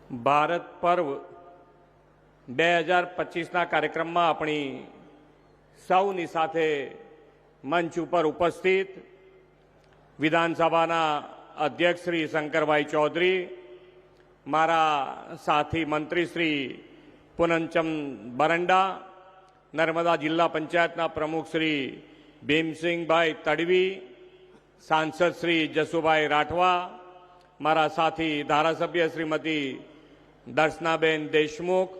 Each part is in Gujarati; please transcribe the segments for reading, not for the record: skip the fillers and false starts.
ભારત પર્વ 2025ના કાર્યક્રમમાં આપણી સૌની સાથે મંચ ઉપર ઉપસ્થિત વિધાનસભાના અધ્યક્ષ શ્રી શંકરભાઈ ચૌધરી, મારા સાથી મંત્રી શ્રી પૂનમચંદ બરંડા, નર્મદા જિલ્લા પંચાયતના પ્રમુખ શ્રી ભીમસિંહભાઈ તડવી, સાંસદ શ્રી જસુભાઈ રાઠવા, મારા સાથી ધારાસભ્ય શ્રીમતી દર્શનાબેન દેશમુખ,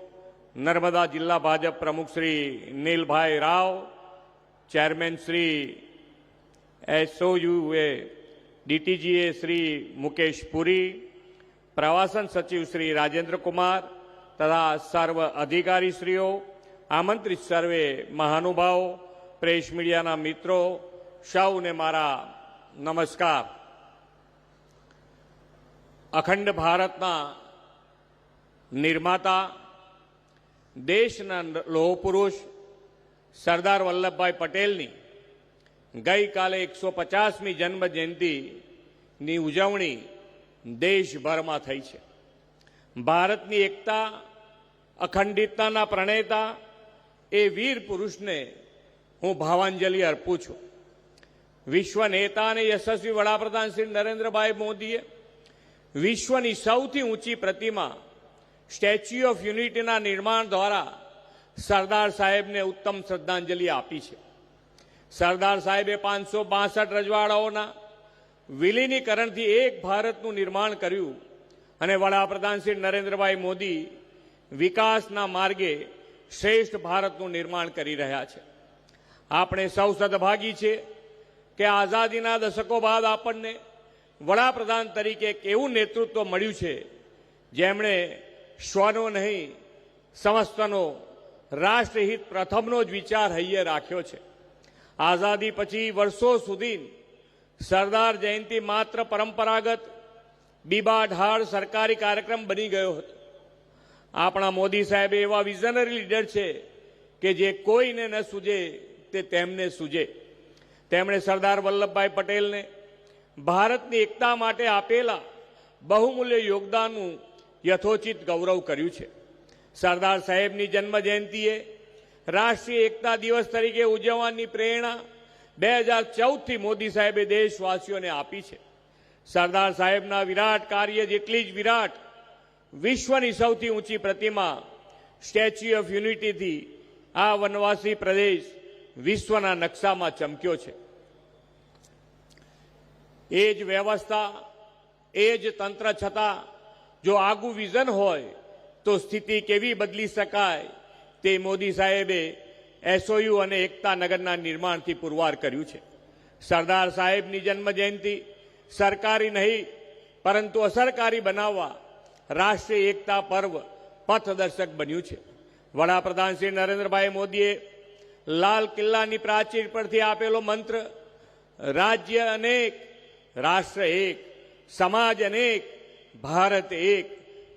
નર્મદા જિલ્લા ભાજપ પ્રમુખ શ્રી નીલભાઈ રાવ, ચેરમેન શ્રી એસઓયુએ ડીટીજીએ શ્રી મુકેશ પુરી, પ્રવાસન સચિવ શ્રી રાજેન્દ્ર કુમાર તથા સર્વ અધિકારીશ્રીઓ, આમંત્રિત સર્વે મહાનુભાવો, પ્રેસ મીડિયાના મિત્રો, સૌને મારા નમસ્કાર। અખંડ ભારતના નિર્માતા, દેશના લોહ પુરુષ સરદાર વલ્લભભાઈ પટેલની ગઈકાલે 150મી જન્મ જયંતિની ઉજવણી દેશભરમાં થઈ છે। ભારતની એકતા, અખંડિતતાના પ્રણેતા એ વીર પુરુષને હું ભાવાંજલિ અર્પું છું। વિશ્વ નેતા અને યશસ્વી વડાપ્રધાન શ્રી નરેન્દ્રભાઈ મોદીએ વિશ્વની સૌથી ઊંચી પ્રતિમા સ્ટેચ્યુ ઓફ યુનિટીના નિર્માણ દ્વારા સરદાર સાહેબને ઉત્તમ શ્રદ્ધાંજલિ આપી છે। સરદાર સાહેબે 562 રજવાડાઓના વિલીનીકરણથી એક ભારતનું નિર્માણ કર્યું અને વડાપ્રધાન શ્રી નરેન્દ્રભાઈ મોદી વિકાસના માર્ગે શ્રેષ્ઠ ભારતનું નિર્માણ કરી રહ્યા છે। આપણે સૌ સદભાગી છે કે આઝાદીના દશકો બાદ આપણને વડાપ્રધાન તરીકે એક એવું નેતૃત્વ મળ્યું છે જેમણે સ્વનો નહીં સમસ્તનો, રાષ્ટ્રહિત પ્રથમનો જ વિચાર હૈયે રાખ્યો છે। આઝાદી પછી વર્ષો સુધી સરદાર જયંતિ માત્ર પરંપરાગત બીબાઢાળ સરકારી કાર્યક્રમ બની ગયો હતો। આપણા મોદી સાહેબ એવા વિઝનરી લીડર છે કે જે કોઈને ન સૂજે તે તેમને સૂજે। તેમણે સરદાર વલ્લભભાઈ પટેલને ભારતની એકતા માટે આપેલા બહુમૂલ્ય યોગદાનનું યથોચિત ગૌરવ કર્યું છે। સરદાર સાહેબની જન્મ જયંતિએ રાષ્ટ્રીય એકતા દિવસ તરીકે ઉજવવાની પ્રેરણા 2014થી મોદી સાહેબે દેશવાસીઓને આપી છે। સરદાર સાહેબના વિરાટ કાર્ય જેટલી જ વિરાટ વિશ્વની સૌથી ઊંચી પ્રતિમા સ્ટેચ્યુ ઓફ યુનિટીથી આ વનવાસી પ્રદેશ વિશ્વના નકશામાં ચમક્યો છે। એ જ વ્યવસ્થા, એ જ તંત્ર છતાં જો આગું વિઝન હોય તો સ્થિતિ કેવી બદલી શકાય તે મોદી સાહેબે એસઓયુ અને એકતા નગરના નિર્માણથી પુરવાર કર્યું છે। સરદાર સાહેબની જન્મ જયંતિ સરકારી નહીં પરંતુ અસરકારી બનાવવા રાષ્ટ્રીય એકતા પર્વ પથદર્શક બન્યું છે। વડાપ્રધાન શ્રી નરેન્દ્રભાઈ મોદીએ લાલ કિલ્લાની પ્રાચીર પરથી આપેલો મંત્ર રાજ્ય અનેક, રાષ્ટ્ર એક, સમાજ અનેક, ભારત એક,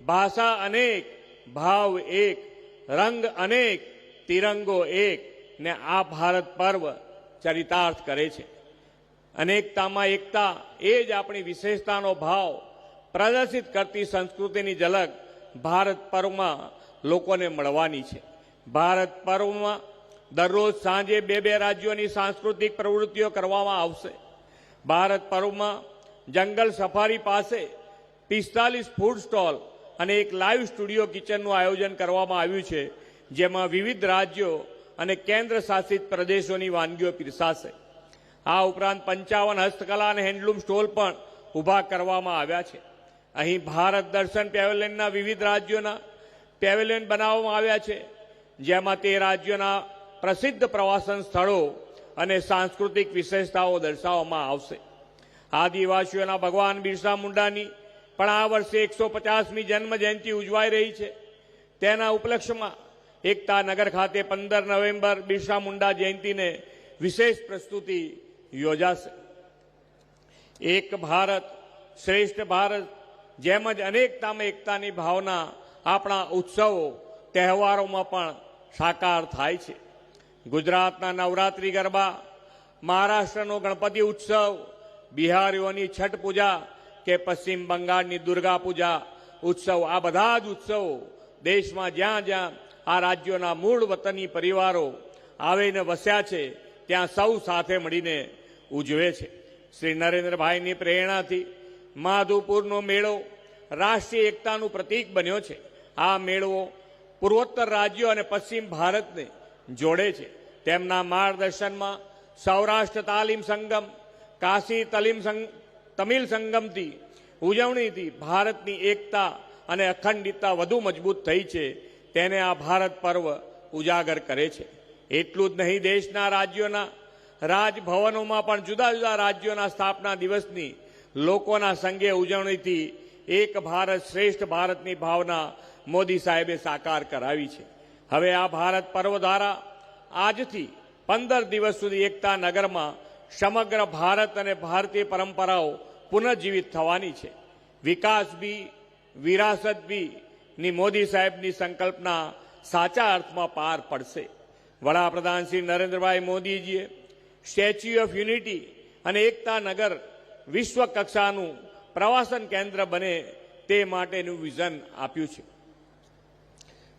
ભાષા અનેક, ભાવ એક, રંગ અનેક, તિરંગો એક ને આ ભારત પર્વ ચરિતાર્થ કરે છે। અનેકતામાં એકતા એ જ આપણી વિશેષતાનો ભાવ પ્રદર્શિત કરતી સંસ્કૃતિની ઝલક ભારત પર્વમાં લોકોને મળવાની છે। ભારત પર્વમાં દરરોજ સાંજે 2 રાજ્યોની સાંસ્કૃતિક પ્રવૃત્તિઓ કરવામાં આવશે। ભારત પર્વમાં જંગલ સફારી પાસે 45 ફૂડ સ્ટોલ અને એક લાઈવ સ્ટુડિયો કિચનનું આયોજન કરવામાં આવ્યું છે, જેમાં વિવિધ રાજ્યો અને કેન્દ્ર શાસિત પ્રદેશોની વાનગીઓ પીરસાશે। આ ઉપરાંત 55 હસ્તકલા અને હેન્ડલૂમ સ્ટોલ પણ ઊભા કરવામાં આવ્યા છે। અહીં ભારત દર્શન પેવેલિયનના વિવિધ રાજ્યોના પેવેલિયન બનાવવામાં આવ્યા છે, જેમાં તે રાજ્યોના પ્રસિદ્ધ પ્રવાસન સ્થળો અને સાંસ્કૃતિક વિશેષતાઓ દર્શાવવામાં આવશે। આદિવાસીઓના ભગવાન બિરસા મુંડાની પણ આ વર્ષે 150મી જન્મ જયંતિ ઉજવાઈ રહી છે। તેના ઉપલક્ષ્યમાં એકતા નગર ખાતે 15 નવેમ્બર બિરસા મુંડા જયંતિને વિશેષ પ્રસ્તુતિ યોજાશે। એક ભારત શ્રેષ્ઠ ભારત જેમ જ અનેકતામાં એકતાની ભાવના આપણા ઉત્સવો તહેવારોમાં પણ સાકાર થાય છે। ગુજરાતના નવરાત્રિ ગરબા, મહારાષ્ટ્રનો ગણપતિ ઉત્સવ, બિહારીઓની છઠ પૂજા કે પશ્ચિમ બંગાળની દુર્ગા પૂજા ઉત્સવ, આ બધા જ ઉત્સવો દેશમાં જ્યાં જ્યાં આ રાજ્યોના મૂળ વતની પરિવારો આવીને વસ્યા છે ત્યાં સૌ સાથે મળીને ઉજવે છે. શ્રી નરેન્દ્રભાઈની પ્રેરણાથી માધવપુરનો મેળો રાષ્ટ્રીય એકતાનું પ્રતીક બન્યો છે. આ મેળો પૂર્વોત્તર રાજ્યો અને પશ્ચિમ ભારતને જોડે છે. તેમના માર્ગદર્શનમાં સૌરાષ્ટ્ર તાલીમ સંગમ, કાશી તમિલ સંગમથી ઉજવણીથી ભારતની એકતા અને અખંડિતતા વધુ મજબૂત થઈ છે. તેને આ ભારત પર્વ ઉજાગર કરે છે. એટલું જ નહીં, દેશના રાજ્યોના રાજભવનોમાં પણ જુદા જુદા રાજ્યોના સ્થાપના દિવસની લોકોના સંઘે ઉજવણીથી એક ભારત શ્રેષ્ઠ ભારતની ભાવના મોદી સાહેબે સાકાર કરાવી છે. હવે આ ભારત પર્વ દ્વારા આજથી 15 દિવસ સુધી એકતા નગરમાં સમગ્ર ભારત અને ભારતીય પરંપરાઓ પુનઃજીવિત થવાની છે. વિકાસ બી વિરાસત બી ની મોદી સાહેબની સંકલ્પના સાચા અર્થમાં પાર પડશે. વડાપ્રધાન શ્રી નરેન્દ્રભાઈ મોદીજીએ સ્ટેચ્યુ ઓફ યુનિટી અને એકતા નગર વિશ્વ કક્ષાનું પ્રવાસન કેન્દ્ર બને તે માટેનું વિઝન આપ્યું છે.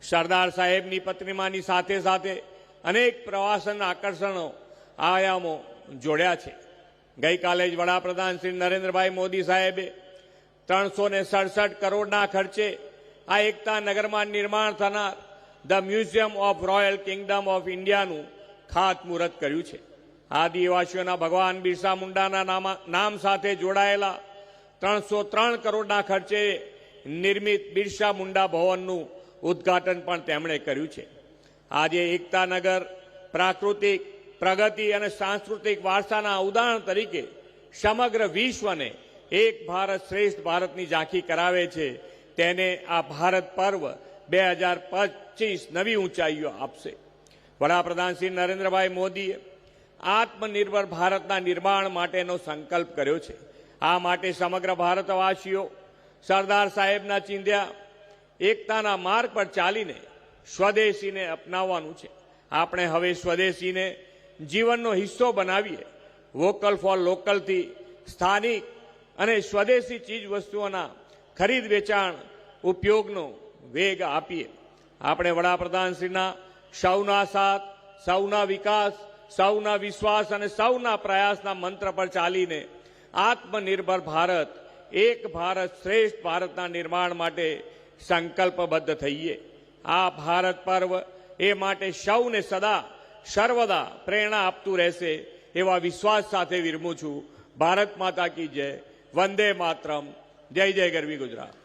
સરદાર સાહેબની પ્રતિમાની સાથે સાથે અનેક પ્રવાસન આકર્ષણો આયામો જોડ્યા છે. ગઈકાલે જ વડાપ્રધાન શ્રી નરેન્દ્રભાઈ મોદી સાહેબે 367 કરોડના ખર્ચે આ એકતા નગરમાં નિર્માણ થનાર the museum of royal kingdom of ઇન્ડિયાનું ખાતમુહૂર્ત કર્યું છે. આદિવાસીઓના ભગવાન બિરસા મુંડાના નામ સાથે જોડાયેલા 303 કરોડના ખર્ચે નિર્મિત બિરસા મુંડા ભવનનું ઉદ્ઘાટન પણ તેમણે કર્યું છે. આજે એકતા નગર પ્રાકૃતિક પ્રગતિ અને સાંસ્કૃતિક વારસાના ઉદાહરણ તરીકે સમગ્ર વિશ્વને એક ભારત શ્રેષ્ઠ ભારતની ઝાંખી કરાવે છે. તેને આ ભારત પર્વ 2025 નવી ઊંચાઈઓ આપશે. વડાપ્રધાન શ્રી નરેન્દ્રભાઈ મોદીએ આત્મનિર્ભર ભારતના નિર્માણ માટેનો સંકલ્પ કર્યો છે. આ માટે સમગ્ર ભારતવાસીઓ સરદાર સાહેબના ચિંધ્યા એકતાના માર્ગ પર ચાલીને સ્વદેશીને અપનાવવાનું છે. આપણે હવે સ્વદેશીને જીવનનો હિસ્સો બનાવીએ. વોકલ ફોર લોકલથી સ્થાનિક અને સ્વદેશી ચીજ વસ્તુઓના ખરીદ વેચાણ ઉપયોગનો વેગ આપીએ. આપણે વડાપ્રધાનશ્રીના સૌના સાથ, સૌના વિકાસ, સૌના વિશ્વાસ અને સૌના પ્રયાસના મંત્ર પર ચાલીને આત્મનિર્ભર ભારત, એક ભારત શ્રેષ્ઠ ભારતના નિર્માણ માટે સંકલ્પબદ્ધ થઈએ. આ ભારત પર્વ એ માટે સૌને સદા સર્વદા પ્રેરણા આપતું રહેશે એવા વિશ્વાસ સાથે વિરમું છું. ભારત માતા કી જય. વંદે માતરમ. જય જય ગરવી ગુજરાત.